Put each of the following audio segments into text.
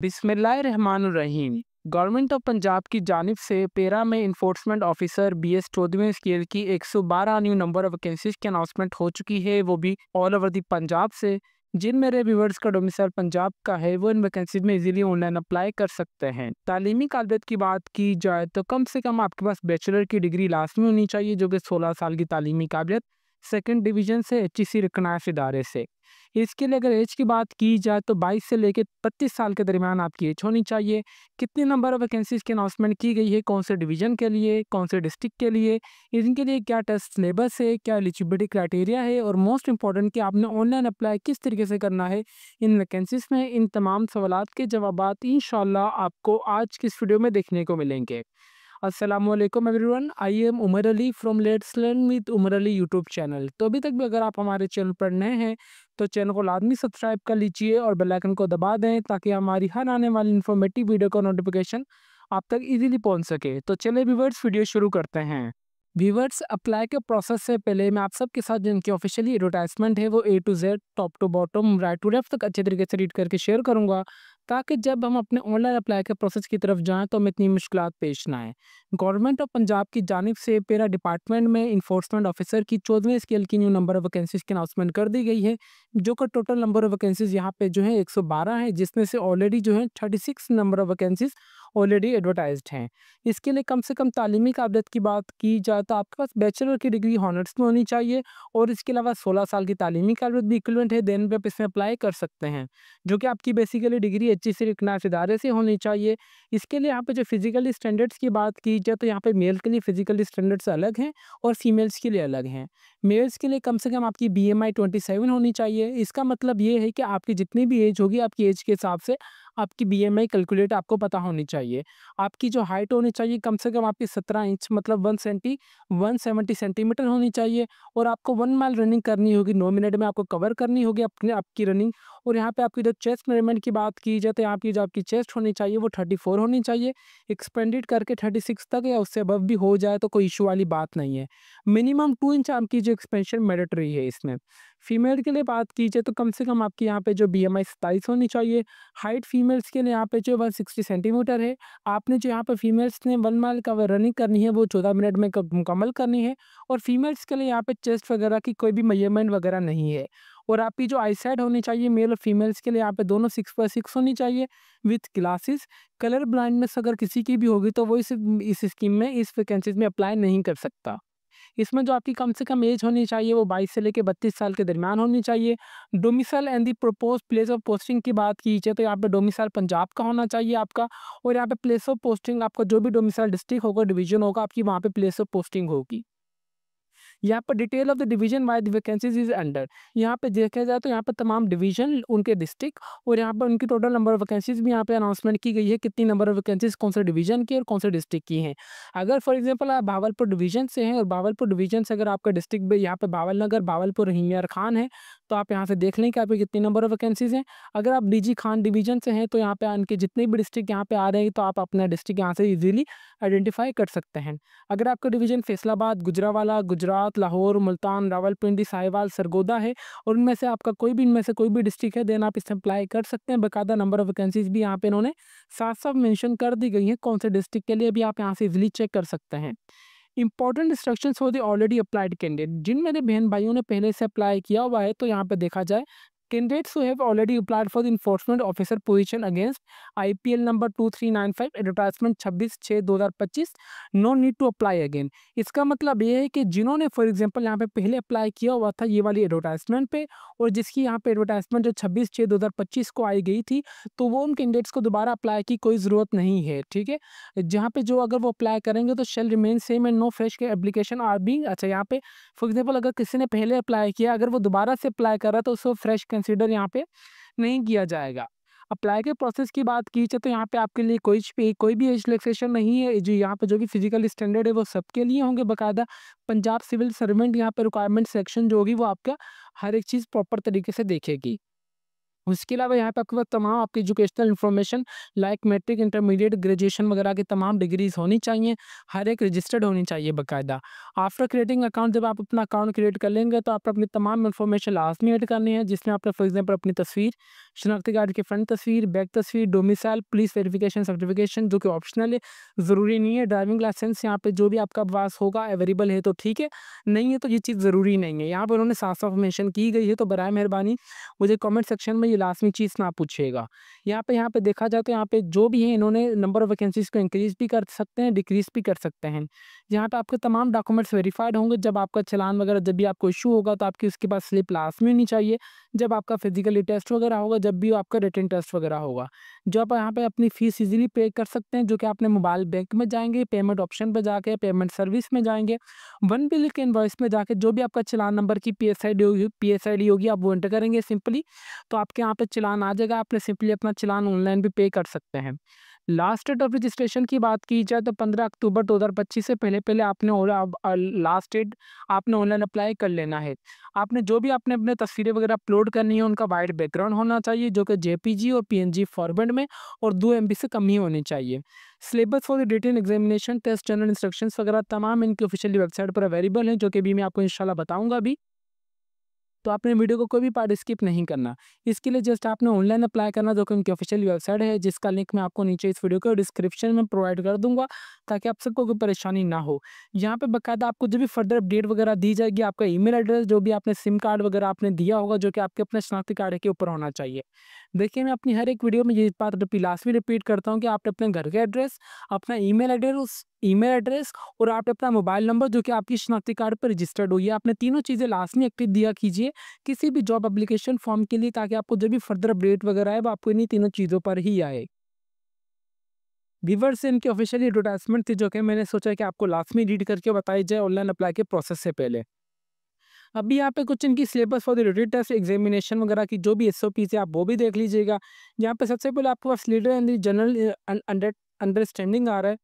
बिस्मिल्लाहिर्रहमानुर्रहीम। Government of Punjab की जानिब से पेरा में इन्फोर्समेंट ऑफिसर BS 14वें स्केल की 112 न्यू नंबर ऑफ वैकेंसीज की अनाउंसमेंट हो चुकी है, वो भी ऑल ओवर दी पंजाब से। जिन मेरे व्यूवर्स का डोमिसाइल पंजाब का है वो इन वैकेंसीज में इजीली ऑनलाइन अप्लाई कर सकते हैं। तालीमी काबिलियत की बात की जाए तो कम से कम आपके पास बैचलर की डिग्री लाजमी होनी चाहिए, जो कि 16 साल की तालीमी काबिलियत, सेकंड डिवीजन से, HEC रिकग्नाइज्ड इदारे से। इसके लिए अगर एज की बात की जाए तो 22 से लेकर 25 साल के दरमियान आपकी एज होनी चाहिए। कितनी नंबर ऑफ वैकेंसीज की अनाउंसमेंट की गई है, कौन से डिवीजन के लिए, कौन से डिस्ट्रिक्ट के लिए, इनके लिए क्या टेस्ट सिलेबस है, क्या एलिजिबिलिटी क्राइटेरिया है, और मोस्ट इंपॉर्टेंट कि आपने ऑनलाइन अप्लाई किस तरीके से करना है इन वैकेंसीज में, इन तमाम सवालात के जवाबात इंशाल्लाह आपको आज की इस वीडियो में देखने को मिलेंगे। अस्सलामुअलैकुम everyone, I am Umar Ali from let's learn with Umar Ali YouTube channel. तो अभी तक भी अगर आप हमारे चैनल पर नए हैं तो चैनल को लाजमी सब्सक्राइब कर लीजिए और बेल आइकन को दबा दें ताकि हमारी हर आने वाली इन्फॉर्मेटिव वीडियो का नोटिफिकेशन आप तक इजीली पहुंच सके। तो चलिए व्यूवर्स, वीडियो शुरू करते हैं। व्यूवर्स, अप्लाई के प्रोसेस से पहले मैं आप सबके साथ जिनकी ऑफिशियली एडवर्टाइजमेंट है वो A to Z, top to bottom, right to left तक अच्छे तरीके से रीड करके शेयर करूंगा, ताकि जब हम अपने ऑनलाइन अप्लाई के प्रोसेस की तरफ जाएं तो हमें इतनी मुश्किलात पेश ना आए। गवर्नमेंट ऑफ पंजाब की जानिब से पेरा डिपार्टमेंट में इन्फोर्समेंट ऑफिसर की 14वें स्केल की न्यू नंबर ऑफ वैकेंसीज की अनाउंसमेंट कर दी गई है, जो कि टोटल नंबर ऑफ वैकेंसीज यहाँ पे जो है 112 है, जिसमें से ऑलरेडी जो है 36 number of vacancies already advertised हैं। इसके लिए कम से कम तालीमी काबिलियत की बात की जाए तो आपके पास बैचलर की डिग्री हॉनर्स में होनी चाहिए, और इसके अलावा 16 साल की तालीमी काबिलियत भी इक्विवेलेंट है, देन पे आप इसमें अप्लाई कर सकते हैं, जो कि आपकी बेसिकली डिग्री HEC रिकग्नाइज्ड इदारे से होनी चाहिए। इसके लिए यहाँ पे जो फिजिकली स्टैंडर्ड्स की बात की जाए तो यहाँ पे मेल के लिए फिजिकली स्टैंडर्ड्स अलग हैं और फीमेल्स के लिए अलग हैं। मेल्स के लिए कम से कम आपकी BMI 27 होनी चाहिए। इसका मतलब ये है कि आपकी जितनी भी एज होगी, आपकी एज के हिसाब से आपकी BMI कैलकुलेट आपको पता होनी चाहिए। आपकी जो हाइट होनी चाहिए कम से कम आपकी 17 इंच मतलब 170 सेंटीमीटर होनी चाहिए, और आपको 1 माइल रनिंग करनी होगी, 9 मिनट में आपको कवर करनी होगी अपने आपकी रनिंग। और यहाँ पे आपकी जो चेस्ट मेजरमेंट की बात की जाए तो यहाँ की जो आपकी चेस्ट होनी चाहिए वो 34 होनी चाहिए, एक्सपेंडेड करके 36 तक या उससे अबव भी हो जाए तो कोई इशू वाली बात नहीं है। मिनिमम 2 इंच आपकी जो एक्सपेंशन मैंडेटरी है इसमें। फीमेल के लिए बात की जाए तो कम से कम आपकी यहाँ पे जो BMI 27 होनी चाहिए। हाइट फीमेल्स के लिए यहाँ पे जो 160 सेंटीमीटर है। आपने जो यहाँ पे फीमेल्स ने 1 माइल का रनिंग करनी है वो 14 मिनट में मुकम्मल करनी है, और फीमेल्स के लिए यहाँ पे चेस्ट वगैरह की कोई भी मेजरमेंट वगैरह नहीं है। और आपकी जो आईसाइट होनी चाहिए मेल और फीमेल्स के लिए यहाँ पे दोनों 6/6 होनी चाहिए विथ ग्लासेस। कलर ब्लाइंडनेस अगर किसी की भी होगी तो वो इस स्कीम में, इस वैकेंसीज में अप्लाई नहीं कर सकता। इसमें जो आपकी कम से कम एज होनी चाहिए वो 22 से लेकर 32 साल के दरमियान होनी चाहिए। Domicile and the propose place of posting की बात की जाए तो यहाँ पे डोमिसाइल पंजाब का होना चाहिए आपका, और यहाँ पे प्लेस ऑफ पोस्टिंग आपका जो भी डोमिसाइल डिस्ट्रिक्ट होगा, डिवीजन होगा, आपकी वहाँ पे प्लेस ऑफ पोस्टिंग होगी। यहाँ पर detail of the division why the vacancies is under. यहाँ पे देखा जाए तो यहाँ पर तमाम डिवीजन, उनके डिस्ट्रिक्ट, और यहाँ पर उनकी टोटल नंबर ऑफ वैकेंसीज भी यहाँ पे अनाउंसमेंट की गई है, कितनी नंबर ऑफ वैकेंसीज कौन से डिवीजन की और कौन से डिस्ट्रिक्ट की हैं। अगर फॉर एग्जांपल आप भावलपुर डिवीजन से हैं और भावलपुर डिवीजन से अगर आपका डिस्ट्रिक्ट भी यहाँ पे भावल नगर, भावलपुर, रहीम खान है, तो आप यहाँ से देख लें कि आपकी कितनी नंबर ऑफ वैकेंसीज हैं। अगर आप DG खान डिवीजन से हैं तो यहाँ पे उनके जितने भी डिस्ट्रिक्ट यहाँ पे आ रहे हैं तो आप अपना डिस्ट्रिक्ट यहाँ से इजीली आइडेंटिफाई कर सकते हैं। अगर आपका डिवीजन फैसलाबाद, गुजरावाला, गुजरात, लाहौर, मुल्तान, रावलपिंडी, साहिवाल, सरगोदा है, और उनमें से आपका कोई भी, इनमें से कोई भी डिस्ट्रिक्ट है, देन आप इसमें अप्लाई कर सकते हैं। बाकायदा नंबर ऑफ वैकेंसीज भी यहाँ पे इन्होंने साफ साफ मेंशन कर दी गई हैं, कौन से डिस्ट्रिक्ट के लिए भी आप यहाँ से इजीली चेक कर सकते हैं। Important instructions for the already applied candidate. जिन मेरे बहन भाइयों ने पहले से अप्लाई किया हुआ है तो यहाँ पे देखा जाए, candidates who have already applied for the enforcement officer position against IPL number 2395 advertisement 26/6/2025, no need to apply again. इसका मतलब ये है कि जिन्होंने फॉर एग्जांपल यहाँ पे पहले अप्लाई किया हुआ था ये वाली एडवर्टाइजमेंट पे, और जिसकी यहाँ पे एडवर्टाइजमेंट जो 26/6/2025 को आई गई थी, तो वो उन कैंडिडेट्स को दोबारा अप्लाई की कोई ज़रूरत नहीं है, ठीक है। जहाँ पे जो अगर वो अप्लाई करेंगे तो shall remain same and no fresh के एप्लीकेशन आर बी। अच्छा, यहाँ पे फॉर एग्जांपल अगर किसी ने पहले अप्लाई किया, अगर वो दोबारा से अप्लाई कर रहा है तो उसको फ्रेश कंसीडर यहाँ पे नहीं किया जाएगा। अप्लाई के प्रोसेस की बात की जाए तो यहाँ पे आपके लिए कोई भी एज रिलैक्सेशन नहीं है। जो यहाँ पे जो भी फिजिकल स्टैंडर्ड है वो सबके लिए होंगे बाकायदा। पंजाब सिविल सर्वेंट यहाँ पे रिक्वायरमेंट सेक्शन जो होगी वो आपका हर एक चीज़ प्रॉपर तरीके से देखेगी। उसके अलावा यहाँ पे आपके पास तमाम आपकी educational information like matric, intermediate, graduation वगैरह की तमाम डिग्रीज होनी चाहिए, हर एक रजिस्टर्ड होनी चाहिए बाकायदा। आफ्टर क्रिएटिंग अकाउंट, जब आप अपना अकाउंट क्रिएट कर लेंगे तो आप अपनी तमाम इन्फॉर्मेशन लाजमी ऐड करनी है, जिसमें आपने फॉर एग्जांपल अपनी तस्वीर, शनाख्ती कार्ड की फ्रंट तस्वीर, बैक तस्वीर, डोमिसाइल, पुलिस वेरिफिकेशन सर्टिफिकेशन जो कि ऑप्शनल है, ज़रूरी नहीं है। ड्राइविंग लाइसेंस यहाँ पे जो भी आपका पास होगा अवेलेबल है तो ठीक है, नहीं है तो ये चीज़ ज़रूरी नहीं है। यहाँ पर उन्होंने साफ-साफ मेंशन की गई है, तो बराए मेहरबानी मुझे कमेंट सेक्शन में ये लाज़मी चीज़ ना पूछिएगा। यहाँ पे देखा जाए तो यहाँ पे जो भी है इन्होंने नंबर ऑफ वैकेंसीज़ को इंक्रीज़ भी कर सकते हैं, डिक्रीज़ भी कर सकते हैं। यहाँ पे आपके तमाम डॉक्यूमेंट्स वेरिफाइड होंगे, जब आपका चालान वगैरह जब भी आपको इश्यू होगा तो आपकी उसके पास स्लिप लाज़मी होनी चाहिए। जब आपका फिज़िकली टेस्ट वगैरह होगा, जब भी आपका रिटन टेस्ट वगैरह होगा। जो आप यहाँ पे अपनी फ़ीस ईज़िली पे कर सकते हैं, जो कि आपने मोबाइल बैंक में जाएँगे, पेमेंट ऑप्शन पे जाके पेमेंट सर्विस में जाएँगे, वन बिल के इनवॉइस में जाके जो भी आपका चालान नंबर की पीएसआईडी होगी आप वो एंटर करेंगे सिंपली, तो आपके यहाँ पे चालान आ जाएगा। आपने सिंपली अपना चालान ऑनलाइन भी पे कर सकते हैं। लास्ट डेट ऑफ रजिस्ट्रेशन की बात की जाए तो 15 अक्टूबर 2025 से पहले-पहले आपने लास्ट डेट आपने ऑनलाइन अप्लाई कर लेना है। आपने जो भी आपने अपने तस्वीरें वगैरह अपलोड करनी है, उनका वाइट बैकग्राउंड होना चाहिए, जो कि जेपीजी और पीएनजी फॉर्मेट में और 2 एमबी से कम ही होनी चाहिए। Syllabus for the written examination, test, general instructions वगैरह तमाम इनकी ऑफिशियल वेबसाइट पर अवेलेबल हैं, जो कि अभी मैं आपको इंशाल्लाह बताऊँगा अभी। तो आपने वीडियो को कोई भी पार्ट स्किप नहीं करना। इसके लिए जस्ट आपने ऑनलाइन अप्लाई करना, जो कि उनकी ऑफिशियल वेबसाइट है, जिसका लिंक मैं आपको नीचे इस वीडियो के डिस्क्रिप्शन में प्रोवाइड कर दूँगा, ताकि आप सबको कोई परेशानी ना हो। यहाँ पे बाकायदा आपको जो भी फर्दर अपडेट वगैरह दी जाएगी, आपका ईमेल एड्रेस, जो भी आपने सिम कार्ड वगैरह आपने दिया होगा, जो कि आपके अपने शनाख्ती कार्ड के ऊपर होना चाहिए। देखिए, मैं अपनी हर एक वीडियो में ये बात लास्ट में रिपीट करता हूँ कि आपने अपने घर का एड्रेस, अपना ईमेल एड्रेस और आप अपना मोबाइल नंबर, जो कि आपकी शनाख्ती कार्ड पर रजिस्टर्ड हो, ये आपने तीनों चीज़ें लाज़मी एक्टिव दिया कीजिए किसी भी जॉब एप्लीकेशन फॉर्म के लिए, ताकि आपको जो भी फर्दर अपडेट वगैरह है वो आपको इन्हीं तीनों चीज़ों पर ही आए। व्यूअर्स, इनकी ऑफिशियल एडवर्टाइजमेंट थी, जो कि मैंने सोचा कि आपको लाज़मी रीड करके बताई जाए ऑनलाइन अप्लाई के प्रोसेस से पहले। अभी यहाँ पे कुछ इनकी syllabus for the written test examination वगैरह की जो भी एसओपीज़ है आप वो भी देख लीजिएगा। यहाँ पे सबसे पहले आपके पास leader and the general understanding आ रहा है,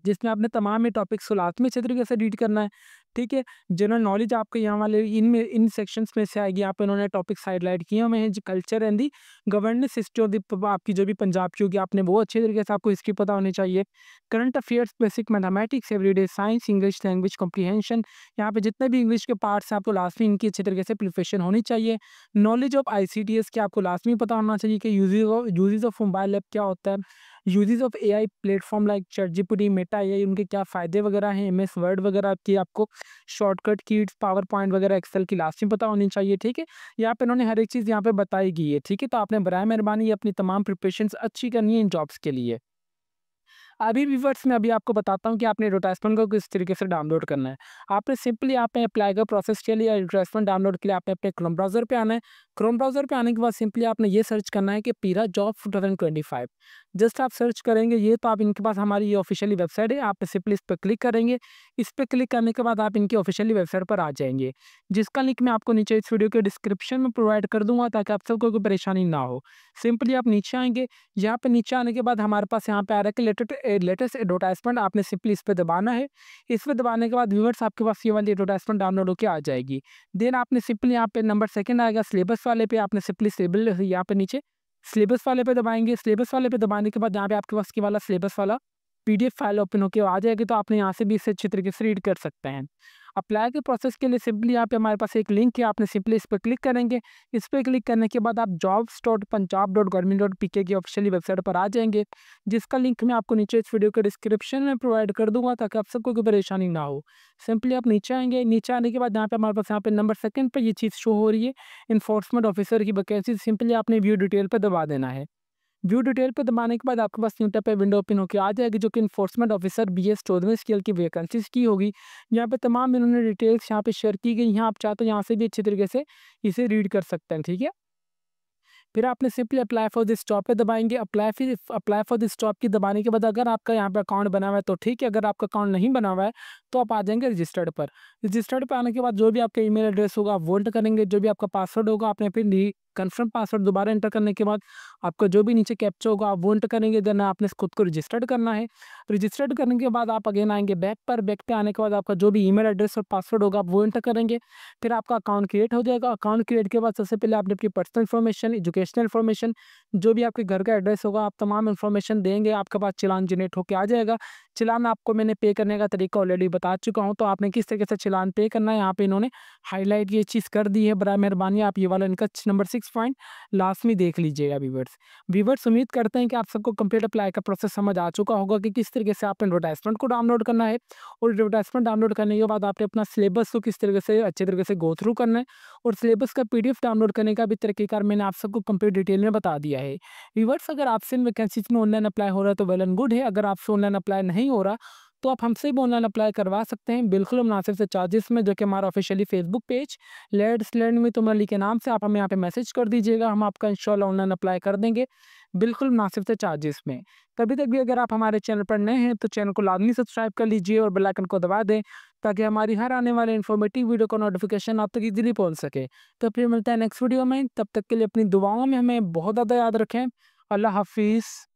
जिसमें आपने तमाम ये टॉपिक्स को लाज़मी अच्छे तरीके से रीड करना है, ठीक है? जनरल नॉलेज आपके यहाँ वाले इन सेक्शंस में से आएगी। यहाँ पे इन्होंने टॉपिक्स हाइलाइट किए हुए हैं, जो culture and the governance history of the आपकी जो भी पंजाब की होगी, आपने वो अच्छे तरीके से आपको हिस्ट्री पता होनी चाहिए। Current affairs, basic mathematics, everyday science, English language comprehension, यहाँ पे जितने भी इंग्लिश के पार्ट्स हैं आपको लाज़मी इनकी अच्छे तरीके से प्रिपरेशन होनी चाहिए। नॉलेज ऑफ आईसीटीएस की आपको लाज़मी पता होना चाहिए कि यूजेस ऑफ मोबाइल ऐप क्या होता है। Uses of AI platform like ChatGPT, Meta AI, उनके क्या फ़ायदे वगैरह हैं। एमएस वर्ड वगैरह की आपको शॉर्टकट कीज़, पावर पॉइंट वगैरह, एक्सेल की लाज़मी पता होनी चाहिए, ठीक है? यहाँ पे इन्होंने हर एक चीज़ यहाँ पे बताई गई है, ठीक है? तो आपने बराए मेहरबानी ये अपनी तमाम प्रिपरेशंस अच्छी करनी है इन जॉब्स के लिए। अभी व्यूअर्स मैं अभी आपको बताता हूँ कि आपने एडवर्टाइजमेंट को किस तरीके से डाउनलोड करना है। आपने सिंपली आपने अप्लाई का प्रोसेस के लिए एडवर्टाइजमेंट डाउनलोड के लिए आपने अपने क्रोम ब्राउज़र पे आना है। क्रोम ब्राउज़र पे आने के बाद सिंपली आपने ये सर्च करना है कि पीरा जॉब 2025। जस्ट आप सर्च करेंगे ये, तो आप इनके पास हमारी ये ऑफिशियली वेबसाइट है, आप सिंपली इस पर क्लिक करेंगे। इस पर क्लिक करने के बाद आप इनकी ऑफिशियली वेबसाइट पर आ जाएंगे, जिसका लिंक मैं आपको नीचे इस वीडियो के डिस्क्रिप्शन में प्रोवाइड कर दूंगा, ताकि आप सबको कोई परेशानी ना हो। सिंपली आप नीचे आएंगे, यहाँ पे नीचे आने के बाद हमारे पास यहाँ पे आ रहा है कि लेटेस्ट एडवर्टाइजमेंट, आपने सिंपली इस पे दबाना है। इस पे दबाने के बाद व्यूअर्स आपके पास ये वाली एडवर्टाइजमेंट डाउनलोड होकर आ जाएगी। देन आपने सिंपली यहाँ पे नंबर सेकंड आएगा सिलेबस वाले पे, आपने सिंपली सिलेबस यहाँ पे नीचे सिलेबस वाले पे दबाएंगे। सिलेबस वाले पे दबाने के बाद यहाँ पे आपके पास ये वाला सिलेबस वाला पीडीएफ फाइल ओपन होकर आ जाएगी, तो आपने यहाँ से भी इसे अच्छे तरीके से रीड कर सकते हैं। अप्लाई के प्रोसेस के लिए सिंपली यहाँ पे हमारे पास एक लिंक है, आपने सिंपली इस पर क्लिक करेंगे। इस पर क्लिक करने के बाद आप jobs.punjab.government.pk की ऑफिशियली वेबसाइट पर आ जाएंगे, जिसका लिंक मैं आपको नीचे इस वीडियो के डिस्क्रिप्शन में प्रोवाइड कर दूंगा, ताकि आप सबको कोई परेशानी ना हो। सिंपली आप नीचे आएंगे, नीचे आने के बाद यहाँ पे हमारे पास यहाँ पे नंबर सेकंड पे ये चीज़ शो हो रही है, इन्फोर्समेंट ऑफिसर की वैकेंसी। सिंपली आपने व्यू डिटेल पर दबा देना है। व्यू डिटेल पे दबाने के बाद आपके पास न्यू टैब पे विंडो ओपन होकर आ जाएगी, जो कि इन्फोर्समेंट ऑफिसर बीएस 14वीं स्केल की वैकेंसीज की होगी। यहाँ पे तमाम इन्होंने डिटेल्स यहाँ पे शेयर की गई हैं, आप चाहते हो यहाँ से भी अच्छी तरीके से इसे रीड कर सकते हैं, ठीक है? फिर आपने simply apply for this job पे दबाएंगे। अप्लाई फॉर दिस जॉब की दबाने के बाद अगर आपका यहाँ पे अकाउंट बना हुआ है तो ठीक है, अगर आपका अकाउंट नहीं बना हुआ है तो आप आ जाएंगे रजिस्टर्ड पर। रजिस्टर्ड पर आने के बाद जो भी आपका ईमेल एड्रेस होगा आप वो एंटर करेंगे, जो भी आपका पासवर्ड होगा आपने फिर कन्फर्म पासवर्ड दोबारा एंटर करने के बाद आपका जो भी नीचे कैप्चा होगा आप वो एंटर करेंगे। देन आपने खुद को रजिस्टर्ड करना है। रजिस्टर्ड करने के बाद आप अगेन आएंगे बैक पर। बैक पे आने के बाद आपका जो भी ईमेल एड्रेस और पासवर्ड होगा आप वो एंटर करेंगे। फिर आपका अकाउंट क्रिएट हो जाएगा। अकाउंट क्रिएट के बाद सबसे पहले आपने अपनी पर्सनल इन्फॉर्मेशन, एजुकेशनल इन्फॉर्मेशन, जो भी आपके घर का एड्रेस होगा आप तमाम इन्फॉर्मेशन देंगे, आपके पास चालान जनरेट होकर आ जाएगा। चालान आपको मैंने पे करने का तरीका ऑलरेडी बता चुका हूँ, तो आपने किस तरीके से चालान पे करना है यहाँ पे इन्होंने हाईलाइट ये चीज़ कर दी है। बराए मेहरबानी आप ये वाला इनका नंबर 6 6 पॉइंट लास्ट में देख लीजिएगा व्यूअर्स। व्यूअर्स उम्मीद करते हैं कि आप सबको कंप्लीट अप्लाई का प्रोसेस समझ आ चुका होगा कि किस तरीके से आप एडवर्टाइजमेंट को डाउनलोड करना है और एडवर्टाइजमेंट डाउनलोड करने के बाद आपने अपना सिलेबस को किस तरीके से अच्छे तरीके से गो थ्रू करना है और सिलेबस का पीडीएफ डाउनलोड करने का भी तरीकेकार मैंने आप सबको कंप्लीट डिटेल में बता दिया है। व्यूअर्स अगर आपसे इन वैकेंसीज में ऑनलाइन अप्लाई हो रहा है तो वेल एंड गुड है, अगर आपसे ऑनलाइन अप्लाई नहीं हो रहा तो आप हमसे भी ऑनलाइन अप्लाई करवा सकते हैं बिल्कुल मुनासिब से चार्जेस में, जो कि हमारा officially Facebook page let's learn with Umar Ali के नाम से आप हमें यहाँ पे मैसेज कर दीजिएगा, हम आपका इंशाल्लाह ऑनलाइन अप्लाई कर देंगे बिल्कुल मुनासिब से चार्जेस में। तभी तक भी अगर आप हमारे चैनल पर नए हैं तो चैनल को लाजमी सब्सक्राइब कर लीजिए और बेल आइकन को दबा दें ताकि हमारी हर आने वाले इन्फॉर्मेटिव वीडियो का नोटिफिकेशन आप तक इजीली पहुंच सके। तो फिर मिलता है नेक्स्ट वीडियो में, तब तक के लिए अपनी दुआओं में हमें बहुत ज़्यादा याद रखें। अल्लाह हाफिज़।